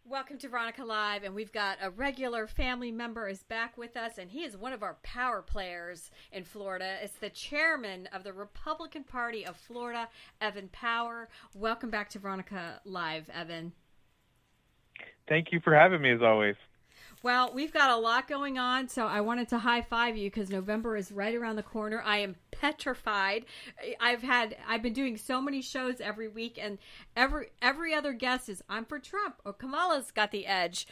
Welcome to Veronica Live, and we've got a regular family member is back with us, and he is one of our power players in Florida. It's the chairman of the Republican Party of Florida, Evan Power. Welcome back to Veronica Live, Evan. Thank you for having me, as always. Well, we've got a lot going on, so I wanted to high-five you because November is right around the corner. I am petrified. I've been doing so many shows every week, and every other guest is, I'm for Trump, or Kamala's got the edge.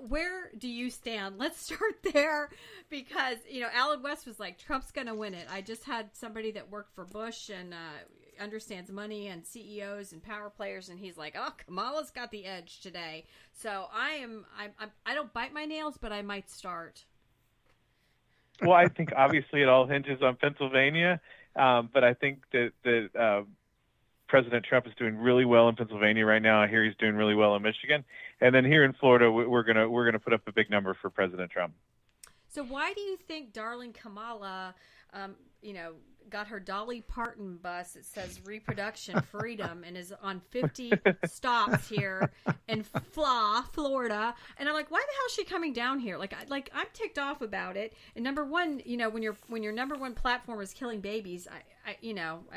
Where do you stand? Let's start there, because, Alan West was like, Trump's going to win it. I just had somebody that worked for Bush and understands money and CEOs and power players, and he's like, oh, Kamala's got the edge today. So I don't bite my nails, but I might start. Well, I think obviously it all hinges on Pennsylvania, but I think that President Trump is doing really well in Pennsylvania right now. I hear he's doing really well in Michigan, and then here in Florida, we're gonna put up a big number for President Trump. So why do you think darling Kamala, got her Dolly Parton bus that says reproduction freedom and is on 50 stops here in Florida? And I'm like, why the hell is she coming down here? Like I'm ticked off about it. And number one, when your number one platform is killing babies,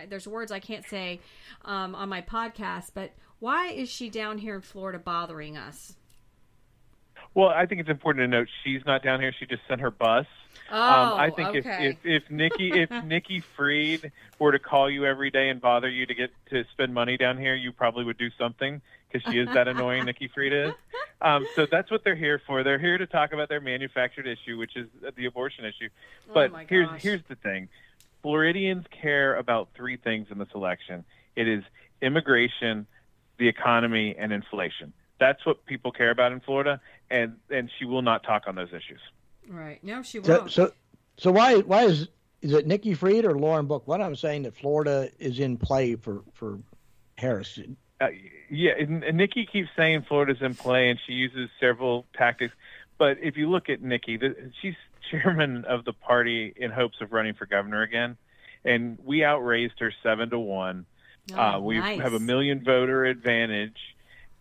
there's words I can't say on my podcast, but why is she down here in Florida bothering us? Well, I think it's important to note she's not down here. She just sent her bus. I think okay. if Nikki Fried were to call you every day and bother you to get to spend money down here, you probably would do something, because she is that annoying. Nikki Fried is. So that's what they're here for. They're here to talk about their manufactured issue, which is the abortion issue. But here's the thing: Floridians care about three things in this election. It is immigration, the economy, and inflation. That's what people care about in Florida, and she will not talk on those issues. Right. No, she won't. So why is it Nikki Fried or Lauren Book? What I'm saying that Florida is in play for Harris. And Nikki keeps saying Florida's in play, and she uses several tactics. But if you look at Nikki, she's chairman of the party in hopes of running for governor again, and we outraised her 7-1. We have a 1 million voter advantage.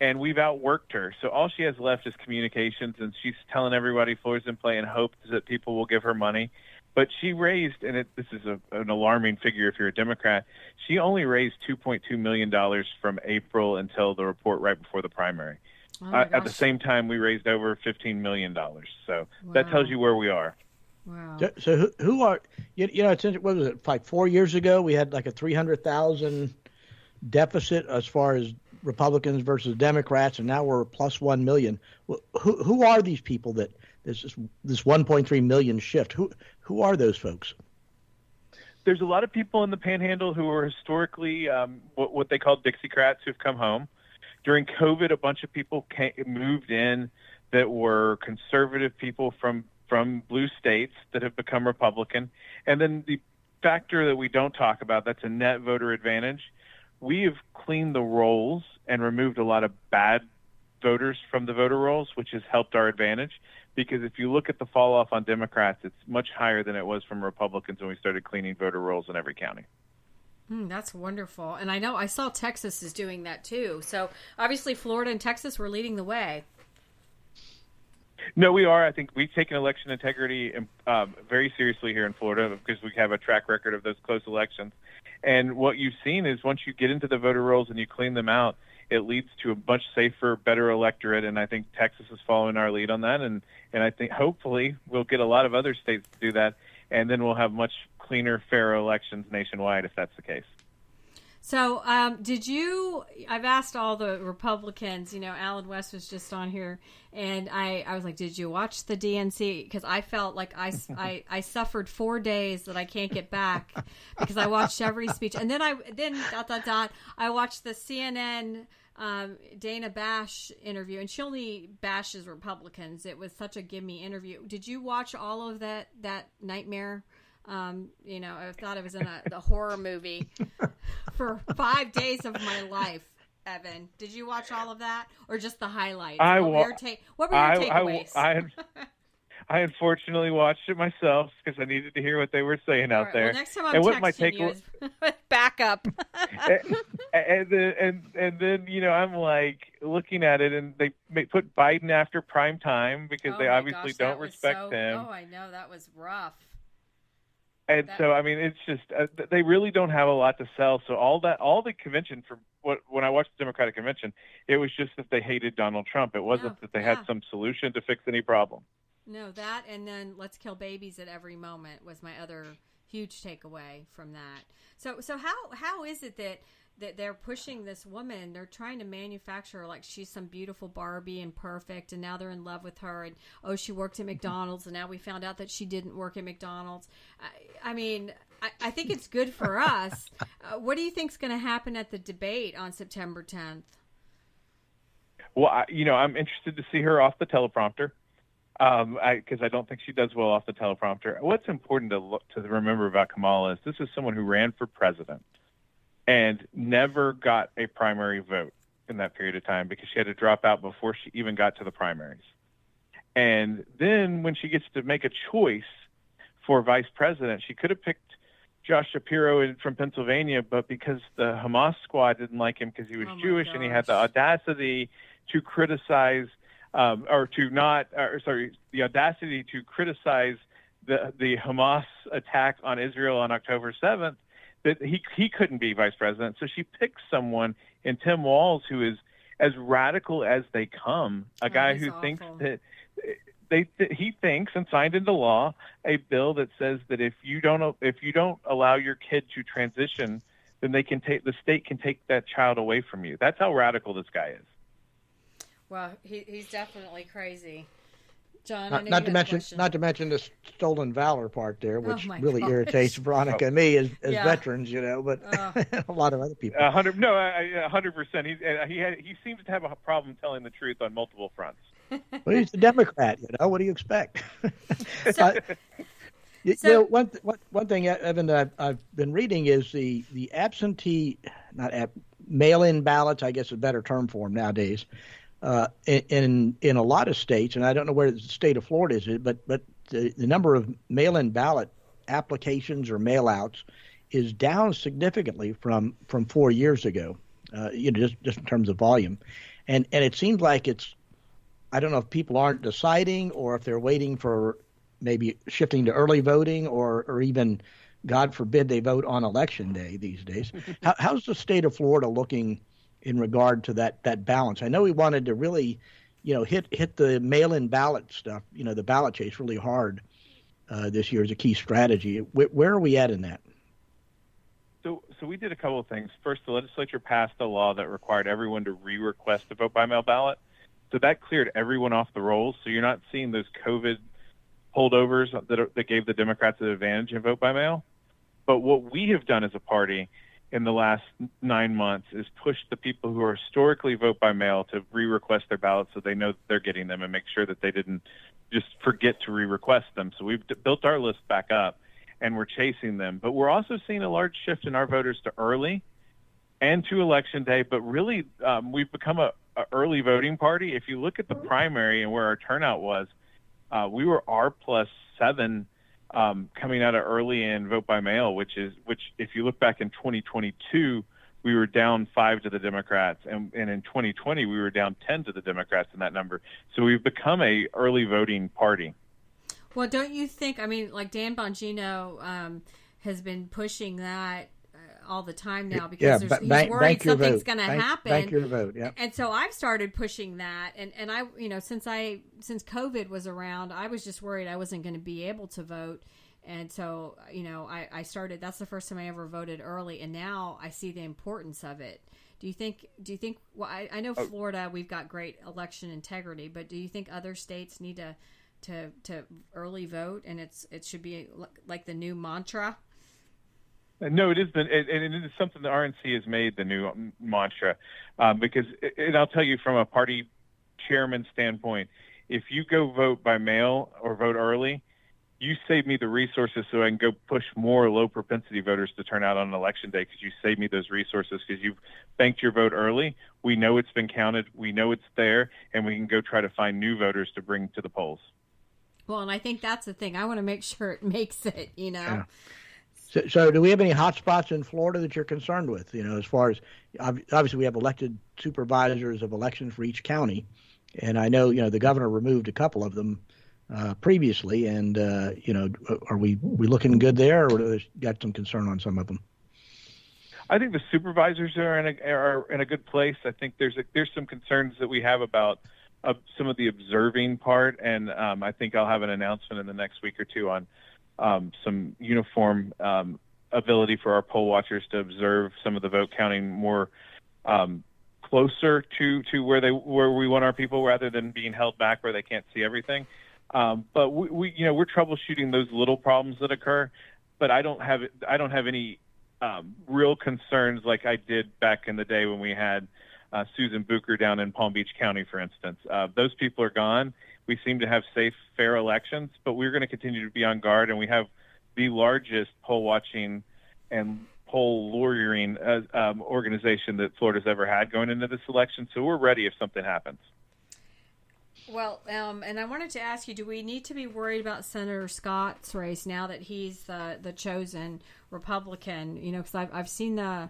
And we've outworked her. So all she has left is communications, and she's telling everybody Florida's in play and hopes that people will give her money. But she raised, and this is an alarming figure if you're a Democrat, she only raised $2.2 million from April until the report right before the primary. At the same time, we raised over $15 million. So that tells you where we are. Wow. So who are, it's what was it, like 4 years ago, we had like a 300,000 deficit as far as Republicans versus Democrats, and now we're plus 1 million. Who are these people that this 1.3 million shift? Who are those folks? There's a lot of people in the Panhandle who are historically what they call Dixiecrats who've come home. During COVID, a bunch of people moved in that were conservative people from blue states that have become Republican. And then the factor that we don't talk about, that's a net voter advantage. We have cleaned the rolls and removed a lot of bad voters from the voter rolls, which has helped our advantage. Because if you look at the fall off on Democrats, it's much higher than it was from Republicans when we started cleaning voter rolls in every county. That's wonderful. And I saw Texas is doing that too. So obviously Florida and Texas were leading the way. No, we are. I think we've taken election integrity very seriously here in Florida because we have a track record of those close elections. And what you've seen is once you get into the voter rolls and you clean them out, it leads to a much safer, better electorate. And I think Texas is following our lead on that. And I think hopefully we'll get a lot of other states to do that. And then we'll have much cleaner, fairer elections nationwide if that's the case. So I've asked all the Republicans, Alan West was just on here, and I was like, did you watch the DNC? Because I felt like I suffered 4 days that I can't get back because I watched every speech. And then I watched the CNN Dana Bash interview, and she only bashes Republicans. It was such a gimme interview. Did you watch all of that nightmare? I thought it was in the horror movie for 5 days of my life. Evan, did you watch all of that or just the highlights? What were your takeaways? I unfortunately watched it myself because I needed to hear what they were saying out there. Well, next time I'm texting you, backup. and then I'm like looking at it, and they put Biden after prime time because they obviously don't respect him. Oh, I know, that was rough. And so, I mean, it's just they really don't have a lot to sell. So all the convention when I watched the Democratic convention, it was just that they hated Donald Trump. It wasn't that they had some solution to fix any problem. No, that, and then let's kill babies at every moment was my other huge takeaway from that. So how is it that they're pushing this woman? They're trying to manufacture her like she's some beautiful Barbie and perfect, and now they're in love with her, and she worked at McDonald's, and now we found out that she didn't work at McDonald's. I mean, I think it's good for us. What do you think's going to happen at the debate on September 10th? Well, I'm interested to see her off the teleprompter. Because I don't think she does well off the teleprompter. What's important to remember about Kamala is this is someone who ran for president and never got a primary vote in that period of time because she had to drop out before she even got to the primaries. And then when she gets to make a choice for vice president, she could have picked Josh Shapiro from Pennsylvania, but because the Hamas squad didn't like him because he was Jewish and he had the audacity to criticize the audacity to criticize the Hamas attack on Israel on October 7th, that he couldn't be vice president. So she picked someone in Tim Walz who is as radical as they come, a guy who thinks that he thinks and signed into law a bill that says that if you don't allow your kid to transition, then the state can take that child away from you. That's how radical this guy is. Well, he's definitely crazy, John. Not to mention the stolen valor part there, which really irritates Veronica and me as veterans, but a lot of other people. 100%. He seems to have a problem telling the truth on multiple fronts. Well, he's a Democrat, What do you expect? One thing, Evan, that I've been reading is the absentee, mail-in ballots. I guess is a better term for them nowadays. In a lot of states, and I don't know where the state of Florida is, but the number of mail-in ballot applications or mail-outs is down significantly from 4 years ago. Just in terms of volume, and it seems like I don't know if people aren't deciding or if they're waiting for maybe shifting to early voting or even, God forbid, they vote on election day these days. How's the state of Florida looking in regard to that balance? I know we wanted to really, hit the mail-in ballot stuff, the ballot chase really hard this year as a key strategy. Where are we at in that? So we did a couple of things. First, the legislature passed a law that required everyone to re-request a vote-by-mail ballot. So that cleared everyone off the rolls. So you're not seeing those COVID holdovers that gave the Democrats an advantage in vote-by-mail. But what we have done as a party in the last 9 months is push the people who are historically vote by mail to re-request their ballots so they know that they're getting them and make sure that they didn't just forget to re-request them. So we've built our list back up and we're chasing them. But we're also seeing a large shift in our voters to early and to election day. But really, we've become a early voting party. If you look at the primary and where our turnout was, we were R+7 coming out of early and vote by mail, which if you look back in 2022, we were down 5 to the Democrats, and in 2020 we were down 10 to the Democrats in that number. So we've become a early voting party. Well, don't you think? I mean, like Dan Bongino has been pushing that all the time now because he's worried something's going to happen. Bank your vote, yeah. And so I've started pushing that, and I, since COVID was around, I was just worried I wasn't going to be able to vote, and so I started. That's the first time I ever voted early, and now I see the importance of it. Do you think? Well, I know Florida, we've got great election integrity, but do you think other states need to early vote, and it should be like the new mantra? No, it is, and it is something the RNC has made the new mantra, because, and I'll tell you from a party chairman standpoint, if you go vote by mail or vote early, you save me the resources so I can go push more low propensity voters to turn out on election day because you save me those resources because you've banked your vote early. We know it's been counted. We know it's there, and we can go try to find new voters to bring to the polls. Well, and I think that's the thing. I want to make sure it makes it, Yeah. So do we have any hot spots in Florida that you're concerned with? As far as obviously we have elected supervisors of elections for each county, and I know the governor removed a couple of them previously, and are we looking good there, or got some concern on some of them? I think the supervisors are in a good place. I think there's some concerns that we have about some of the observing part, and I think I'll have an announcement in the next week or two on some uniform ability for our poll watchers to observe some of the vote counting more closer to where we want our people, rather than being held back where they can't see everything. But we're troubleshooting those little problems that occur. But I don't have any real concerns like I did back in the day when we had Susan Bucher down in Palm Beach County, for instance. Those people are gone. We seem to have safe, fair elections, but we're going to continue to be on guard, and we have the largest poll watching and poll lawyering organization that Florida's ever had going into this election, so we're ready if something happens. Well, and I wanted to ask you, do we need to be worried about Senator Scott's race now that he's the chosen Republican? Because I've seen the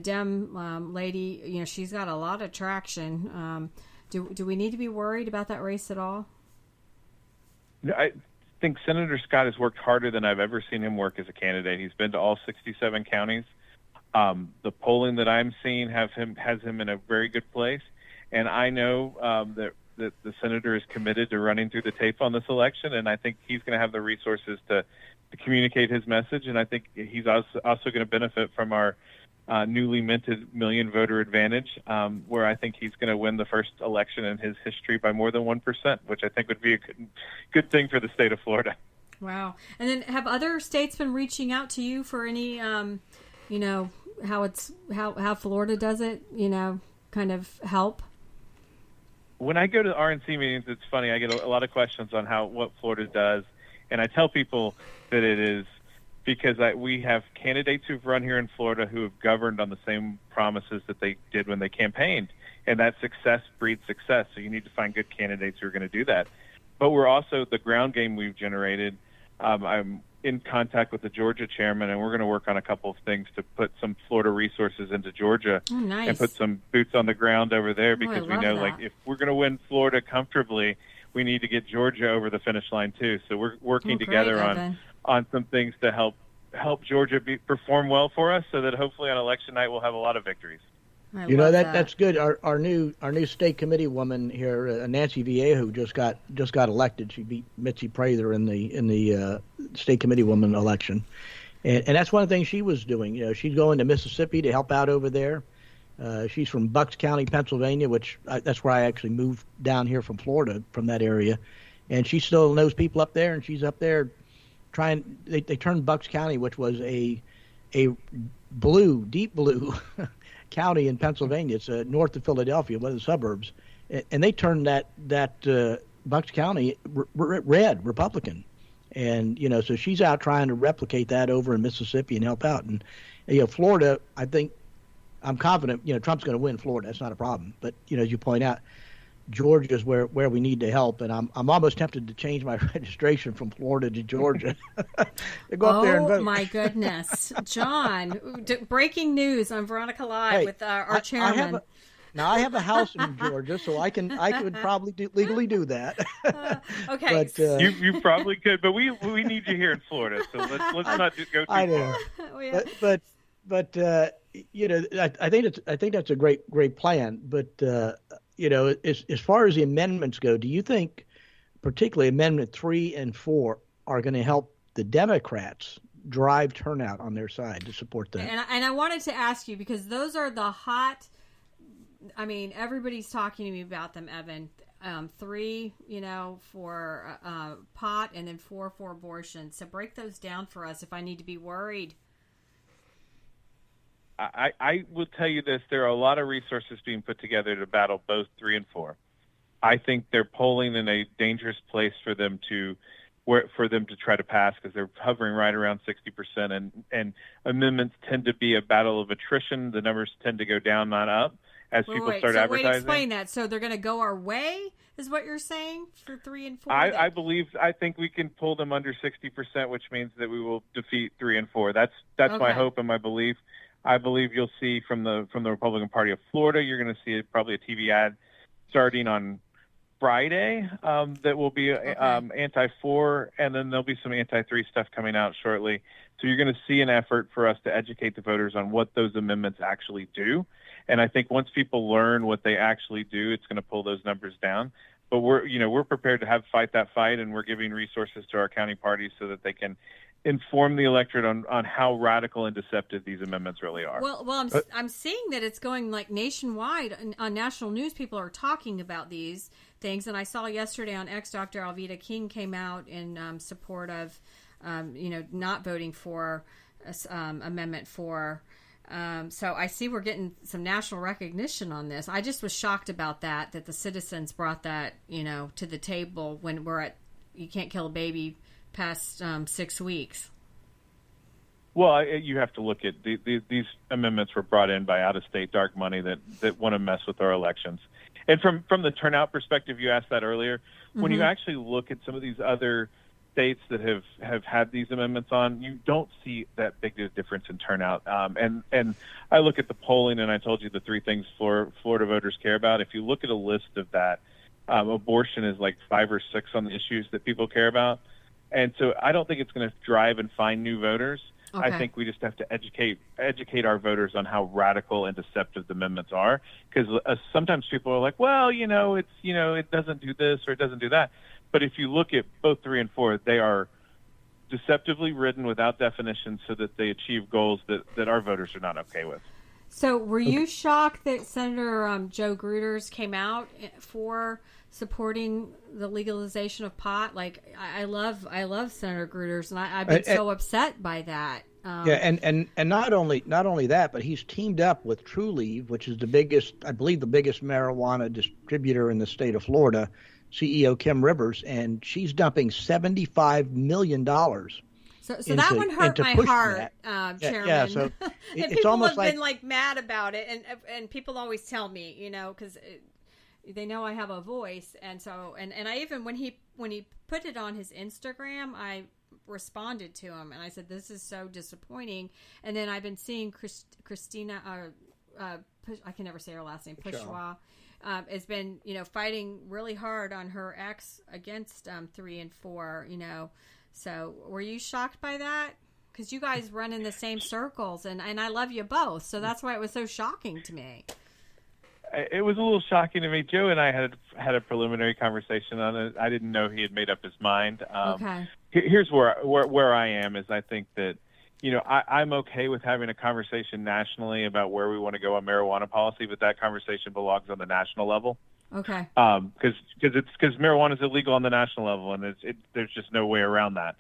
Dem lady, she's got a lot of traction. Do we need to be worried about that race at all? I think Senator Scott has worked harder than I've ever seen him work as a candidate. He's been to all 67 counties. The polling that I'm seeing has him in a very good place, and I know that the senator is committed to running through the tape on this election, and I think he's going to have the resources to communicate his message, and I think he's also going to benefit from our newly minted million voter advantage, where I think he's going to win the first election in his history by more than 1%, which I think would be a good thing for the state of Florida. Wow. And then have other states been reaching out to you for any, how Florida does it, kind of help? When I go to RNC meetings, it's funny. I get a lot of questions on what Florida does, and I tell people that it is because we have candidates who've run here in Florida who have governed on the same promises that they did when they campaigned, and that success breeds success. So you need to find good candidates who are going to do that. But we're also the ground game we've generated. I'm in contact with the Georgia chairman, and we're going to work on a couple of things to put some Florida resources into Georgia and put some boots on the ground over there, because we know like if we're going to win Florida comfortably, we need to get Georgia over the finish line too. So we're working together on some things to help Georgia perform well for us, so that hopefully on election night we'll have a lot of victories. That's good. Our new state committee woman here, Nancy Viejo, just got elected. She beat Mitzi Prather in the state committee woman election, and that's one of the things she was doing. She's going to Mississippi to help out over there. She's from Bucks County, Pennsylvania, which that's where I actually moved down here from Florida, from that area, and she still knows people up there, and she's up there trying. They turned Bucks County, which was a deep blue county in Pennsylvania. It's north of Philadelphia, one of the suburbs, and they turned that Bucks County red, Republican, and so she's out trying to replicate that over in Mississippi and help out. And Florida, I think, I'm confident Trump's going to win Florida. That's not a problem. But as you point out, Georgia's where we need to help, and I'm almost tempted to change my registration from Florida to Georgia. Go up there and vote. Oh my goodness, John! Breaking news on Veronica Live with our chairman. I have a house in Georgia, so I could probably legally do that. Okay, but, you probably could, but we need you here in Florida, so let's not go too far. But I think that's a great plan, but. As far as the amendments go, do you think particularly Amendment 3 and 4 are going to help the Democrats drive turnout on their side to support that? And I wanted to ask you, because those are the hot, everybody's talking to me about them, Evan. 3, for pot, and then 4 for abortion. So break those down for us if I need to be worried. I will tell you this: there are a lot of resources being put together to battle both 3 and 4. I think they're polling in a dangerous place for them to try to pass, because they're hovering right around 60%, and amendments tend to be a battle of attrition. The numbers tend to go down, not up, as people start advertising. Wait, explain that. So they're going to go our way? is what you're saying for 3 and 4? I think we can pull them under 60%, which means that we will defeat 3 and 4. That's my hope and my belief. I believe you'll see from the Republican Party of Florida, you're going to see probably a TV ad starting on Friday that will be anti-4, and then there'll be some anti-3 stuff coming out shortly. So you're going to see an effort for us to educate the voters on what those amendments actually do. And I think once people learn what they actually do, it's going to pull those numbers down. But we're prepared to fight that fight, and we're giving resources to our county parties so that they can inform the electorate on how radical and deceptive these amendments really are. Well, I'm seeing that it's going like nationwide on national news. People are talking about these things, and I saw yesterday on X, Dr. Alveda King came out in support of, not voting for Amendment 4. So I see we're getting some national recognition on this. I just was shocked about that the citizens brought that, to the table when you can't kill a baby past 6 weeks. Well, you have to look at these amendments were brought in by out-of-state dark money that want to mess with our elections. And from the turnout perspective, you asked that earlier. When you actually look at some of these other states that have had these amendments on, you don't see that big a difference in turnout. And I look at the polling, and I told you the 3 things Florida voters care about. If you look at a list of that, abortion is like 5 or 6 on the issues that people care about. And so I don't think it's going to drive and find new voters. Okay. I think we just have to educate our voters on how radical and deceptive the amendments are. Because sometimes people are like, well, it doesn't do this or it doesn't do that. But if you look at both 3 and 4, they are deceptively written without definition so that they achieve goals that our voters are not okay with. So were you shocked that Senator Joe Gruters came out for supporting the legalization of pot? Like, I love Senator Gruters, and I've been so upset by that. And not only that, but he's teamed up with Trulieve, which is the biggest marijuana distributor in the state of Florida, CEO Kim Rivers, and she's dumping $75 million. So that one hurt my heart, Chairman. Yeah, so and it's people almost have been mad about it, and people always tell me, because they know I have a voice, and so and I even when he put it on his Instagram, I responded to him and I said, this is so disappointing. And then I've been seeing Christina, I can never say her last name, Pushwa, has been fighting really hard on her ex against 3 and 4. So were you shocked by that? Because you guys run in the same circles, and I love you both, so that's why it was so shocking to me. It was a little shocking to me. Joe and I had a preliminary conversation on it. I didn't know he had made up his mind. Okay. Here's where I am is I think that, I'm okay with having a conversation nationally about where we want to go on marijuana policy, but that conversation belongs on the national level. Okay. Because marijuana is illegal on the national level, and there's just no way around that.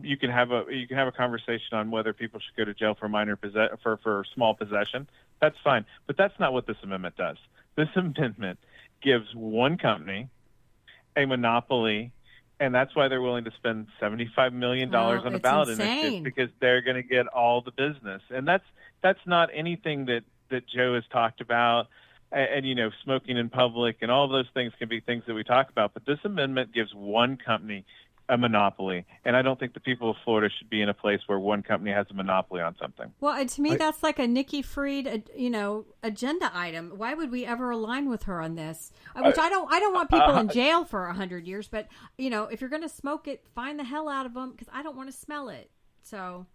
You can have a conversation on whether people should go to jail for for small possession. That's fine, but that's not what this amendment does. This amendment gives one company a monopoly, and that's why they're willing to spend $75 million on a ballot initiative, because they're going to get all the business. And that's not anything that Joe has talked about. And smoking in public and all of those things can be things that we talk about. But this amendment gives one company a monopoly, and I don't think the people of Florida should be in a place where one company has a monopoly on something. Well, and to me, that's like a Nikki Fried, agenda item. Why would we ever align with her on this? Which I don't want people in jail for 100 years, but if you're going to smoke it, find the hell out of them, because I don't want to smell it. So.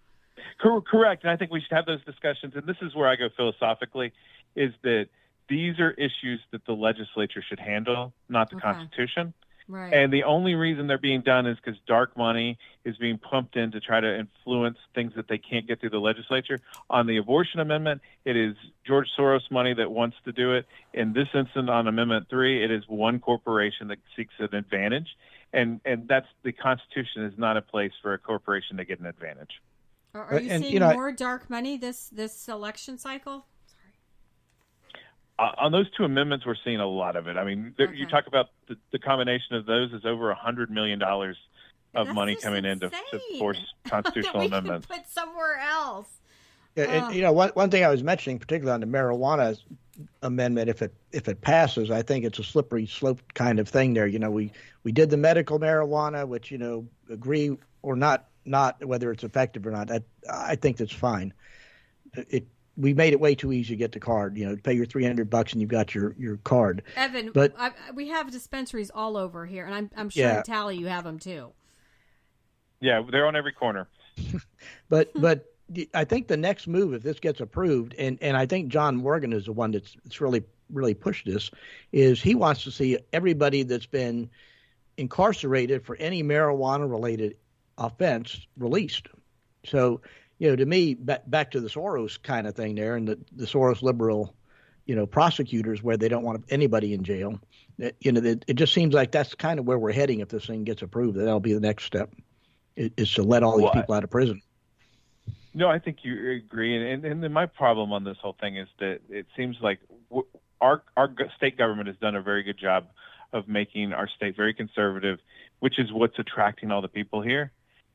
Correct, and I think we should have those discussions. And this is where I go philosophically: is that these are issues that the legislature should handle, not the Constitution. Right. And the only reason they're being done is because dark money is being pumped in to try to influence things that they can't get through the legislature. On the abortion amendment, it is George Soros money that wants to do it. In this instance, on Amendment 3, it is one corporation that seeks an advantage. And that's the Constitution is not a place for a corporation to get an advantage. Are you seeing more dark money this election cycle? On those 2 amendments, we're seeing a lot of it. I mean, you talk about the combination of those is over $100 million of money coming in to force constitutional amendments. Put somewhere else. And, one thing I was mentioning, particularly on the marijuana amendment, if it passes, I think it's a slippery slope kind of thing there. We did the medical marijuana, which, agree or not whether it's effective or not. I think that's fine. We made it way too easy to get the card. Pay your $300 and you've got your card. Evan, but we have dispensaries all over here, and I'm sure in Tally you have them too. Yeah, they're on every corner. But I think the next move, if this gets approved, and I think John Morgan is the one that's really pushed this, is he wants to see everybody that's been incarcerated for any marijuana-related offense released. So, to me, back to the Soros kind of thing there, and the Soros liberal, prosecutors, where they don't want anybody in jail. It just seems like that's kind of where we're heading if this thing gets approved. That'll be the next step, is to let all these people out of prison. No, I think you agree. And my problem on this whole thing is that it seems like our state government has done a very good job of making our state very conservative, which is what's attracting all the people here.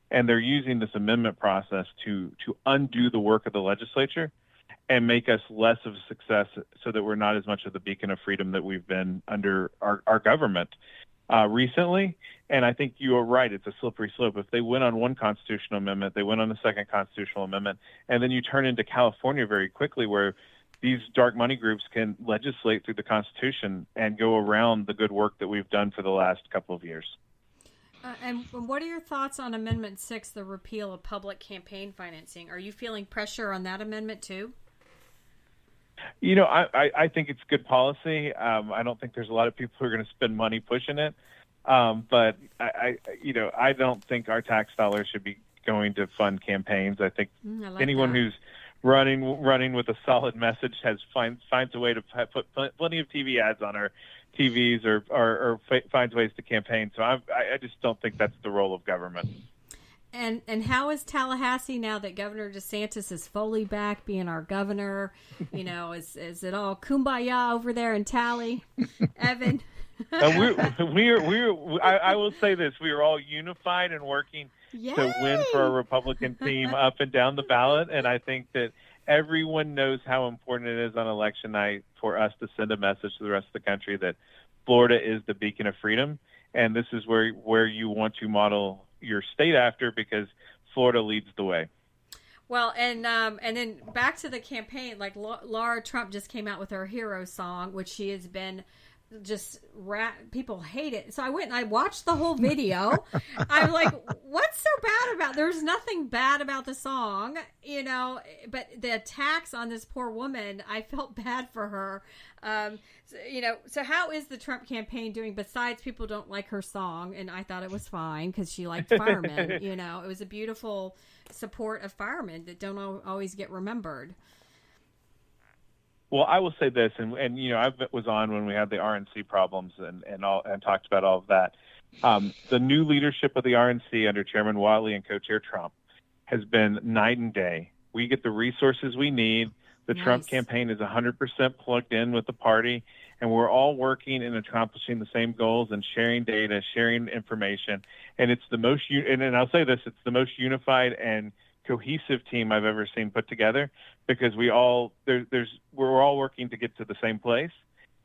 And they're using this amendment process to undo the work of the legislature and make us less of a success so that we're not as much of the beacon of freedom that we've been under our government recently. And I think you are right. It's a slippery slope. If they win on one constitutional amendment, they win on the second constitutional amendment, and then you turn into California very quickly, where these dark money groups can legislate through the Constitution and go around the good work that we've done for the last couple of years. And what are your thoughts on Amendment 6, the repeal of public campaign financing? Are you feeling pressure on that amendment too? I think it's good policy. I don't think there's a lot of people who are going to spend money pushing it. But I don't think our tax dollars should be going to fund campaigns. I think anyone who's running with a solid message finds a way to put plenty of TV ads on our TVs or finds ways to campaign. So I just don't think that's the role of government. And how is Tallahassee now that Governor DeSantis is fully back being our governor? Is it all kumbaya over there in Tally, Evan? I will say this: we are all unified and working to win for a Republican team up and down the ballot. And I think that everyone knows how important it is on election night for us to send a message to the rest of the country that Florida is the beacon of freedom, and this is where you want to model your state after, because Florida leads the way. Well, and then back to the campaign, like Laura Trump just came out with her hero song, which she has been just people hate it. So I went and I watched the whole video. I'm like, what's so bad about? There's nothing bad about the song, but the attacks on this poor woman, I felt bad for her. So how is the Trump campaign doing? Besides, people don't like her song, and I thought it was fine because she liked firemen. It was a beautiful support of firemen that don't always get remembered. Well, I will say this, and I was on when we had the RNC problems and talked about all of that. The new leadership of the RNC under Chairman Whatley and Co-Chair Trump has been night and day. We get the resources we need. The Trump campaign is 100% plugged in with the party, and we're all working and accomplishing the same goals and sharing data, sharing information. And it's the most, and I'll say this, it's the most unified and cohesive team I've ever seen put together, because we're all working to get to the same place.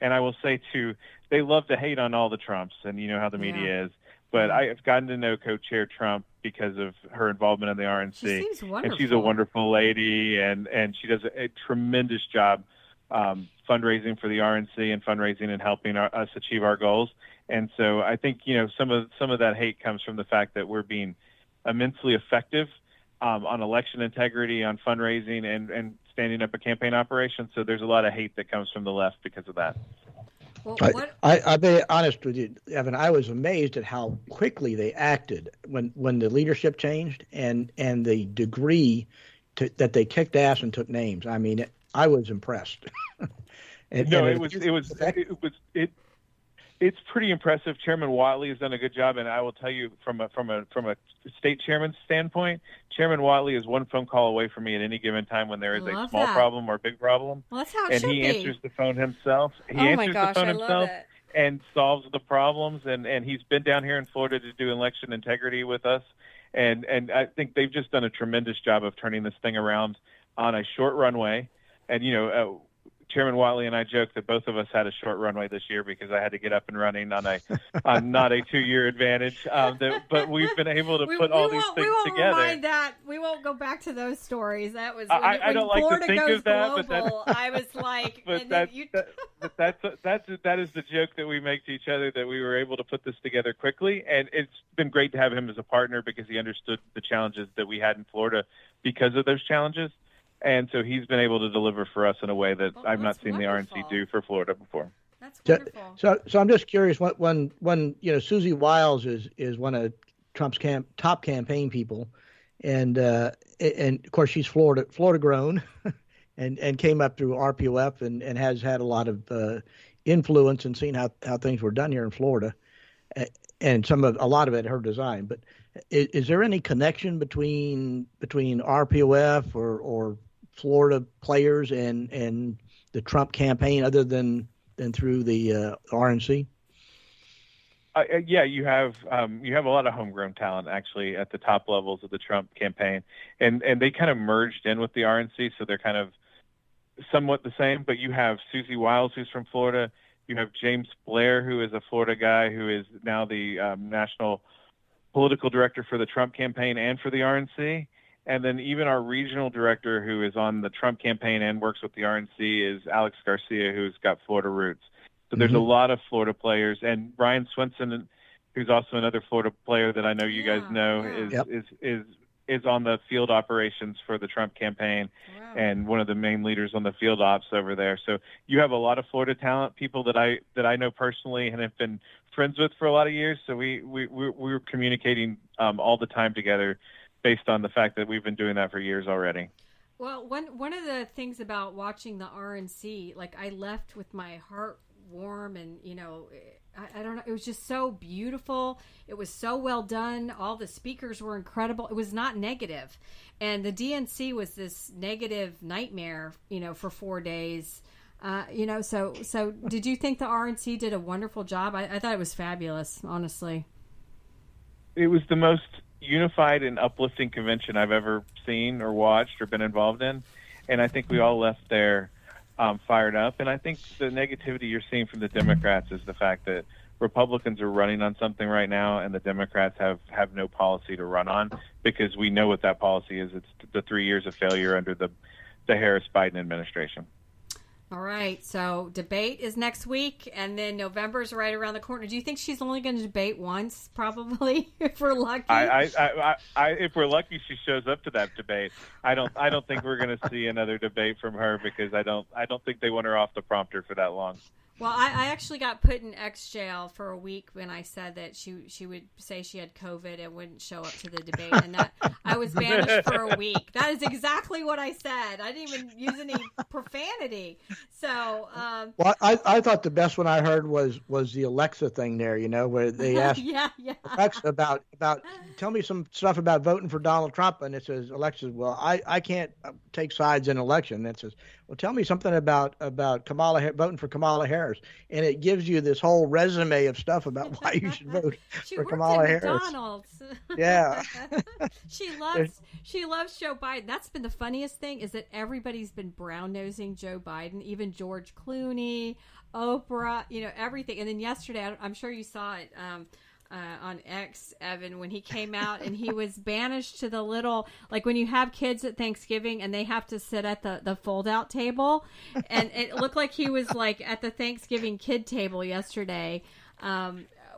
And I will say too, they love to hate on all the Trumps, and you know how the media is. But I have gotten to know Co-Chair Trump because of her involvement in the RNC. She seems wonderful. And she's a wonderful lady, and she does a tremendous job fundraising for the RNC and fundraising and helping us achieve our goals. And so I think some of that hate comes from the fact that we're being immensely effective on election integrity, on fundraising, and standing up a campaign operation. So there's a lot of hate that comes from the left because of that. Well, I'll be honest with you, Evan. I was amazed at how quickly they acted when the leadership changed and the degree that they kicked ass and took names. I mean, I was impressed. It's pretty impressive. Chairman Whatley has done a good job, and I will tell you from a state chairman's standpoint, Chairman Whatley is one phone call away from me at any given time when there is a small problem or a big problem. Well, that's how it should be. And he answers the phone himself. And solves the problems. And he's been down here in Florida to do election integrity with us. And I think they've just done a tremendous job of turning this thing around on a short runway. And Chairman Watley and I joked that both of us had a short runway this year because I had to get up and running on not a 2-year advantage. But we've been able to put all these things together. We won't remind that. We won't go back to those stories. That was I don't like Florida to think goes of that, global. I was like, but that is the joke that we make to each other, that we were able to put this together quickly, and it's been great to have him as a partner because he understood the challenges that we had in Florida because of those challenges. And so he's been able to deliver for us in a way that I've not seen wonderful. the RNC do for Florida before. That's wonderful. So I'm just curious, when Susie Wiles is one of Trump's top campaign people, and of course she's Florida grown, and came up through RPOF and has had a lot of influence and seen how things were done here in Florida, and a lot of it her design. But is there any connection between RPOF or Florida players and the Trump campaign other than through the RNC? Yeah, you have a lot of homegrown talent actually at the top levels of the Trump campaign, and they kind of merged in with the RNC, so they're kind of somewhat the same. But you have Susie Wiles, who's from Florida. You have James Blair, who is a Florida guy who is now the national political director for the Trump campaign and for the RNC. And then even our regional director, who is on the Trump campaign and works with the RNC, is Alex Garcia, who's got Florida roots. So there's a lot of Florida players. And Brian Swenson, who's also another Florida player that I know you guys know, is on the field operations for the Trump campaign and one of the main leaders on the field ops over there. So you have a lot of Florida talent, people that I know personally and have been friends with for a lot of years. So we're communicating all the time together, based on the fact that we've been doing that for years already. Well, one of the things about watching the RNC, like I left with my heart warm, and I don't know, it was just so beautiful. It was so well done. All the speakers were incredible. It was not negative, and the DNC was this negative nightmare, for 4 days. So did you think the RNC did a wonderful job? I thought it was fabulous, honestly. It was the most unified and uplifting convention I've ever seen or watched or been involved in, and I think we all left there fired up. And I think the negativity you're seeing from the Democrats is the fact that Republicans are running on something right now, and the Democrats have no policy to run on, because we know what that policy is. It's the 3 years of failure under the Harris-Biden administration. All right, so debate is next week, and then November's right around the corner. Do you think she's only going to debate once, probably, if we're lucky? If we're lucky, she shows up to that debate. I don't think we're going to see another debate from her, because I don't think they want her off the prompter for that long. Well, I actually got put in X jail for a week when I said that she would say she had COVID and wouldn't show up to the debate, and that I was banished for a week. That is exactly what I said. I didn't even use any profanity. So, well, I thought the best one I heard was the Alexa thing there. Where they asked Alexa about tell me some stuff about voting for Donald Trump, and it says Alexa, well, I can't take sides in an election. And it says, well, tell me something about voting for Kamala Harris. And it gives you this whole resume of stuff about why you should vote for Kamala Harris. McDonald's. Yeah. She loves Joe Biden. That's been the funniest thing, is that everybody's been brown-nosing Joe Biden, even George Clooney, Oprah, everything. And then yesterday, I'm sure you saw it, on X, Evan, when he came out and he was banished to the little, like when you have kids at Thanksgiving and they have to sit at the fold-out table, and it looked like he was like at the Thanksgiving kid table yesterday,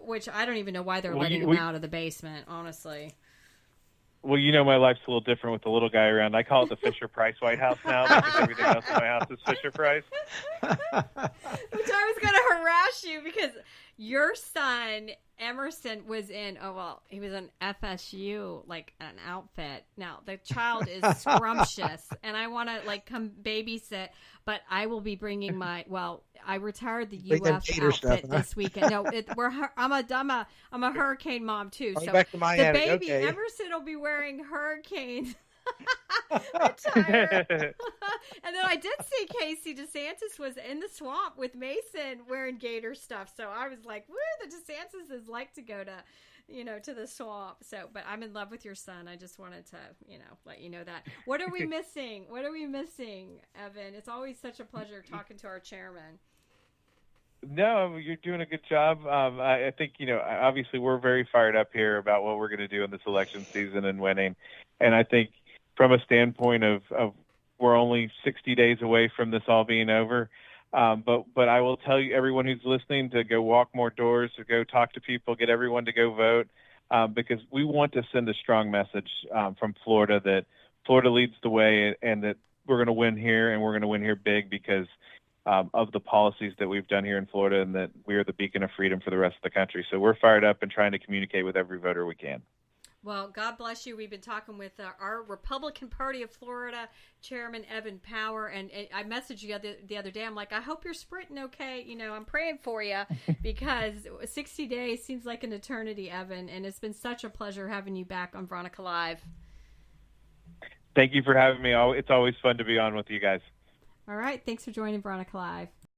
which I don't even know why they're letting him out of the basement, honestly. Well, my life's a little different with the little guy around. I call it the Fisher-Price White House now, because everything else in my house is Fisher-Price. Which I was going to harass you, because your son Emerson was in, he was in FSU, like an outfit. Now, the child is scrumptious, and I want to, come babysit, but I will be bringing I retired the UF outfit this weekend. No, I'm a hurricane mom, too. So back to Miami. The baby, okay. Emerson, will be wearing hurricane I'm tired. And then I did see Casey DeSantis was in the swamp with Mason wearing gator stuff. So I was like, woo, the DeSantis like to go to the swamp. So, but I'm in love with your son. I just wanted to, let you know that. What are we missing? What are we missing, Evan? It's always such a pleasure talking to our chairman. No, you're doing a good job. I think, obviously we're very fired up here about what we're going to do in this election season and winning. And I think from a standpoint of we're only 60 days away from this all being over. But I will tell you, everyone who's listening, to go walk more doors, to go talk to people, get everyone to go vote, because we want to send a strong message from Florida that Florida leads the way and that we're going to win here, and we're going to win here big because of the policies that we've done here in Florida, and that we are the beacon of freedom for the rest of the country. So we're fired up and trying to communicate with every voter we can. Well, God bless you. We've been talking with our Republican Party of Florida Chairman Evan Power, and I messaged you the other day. I'm like, I hope you're sprinting okay. I'm praying for you because 60 days seems like an eternity, Evan, and it's been such a pleasure having you back on Veronica Live. Thank you for having me. It's always fun to be on with you guys. All right. Thanks for joining Veronica Live.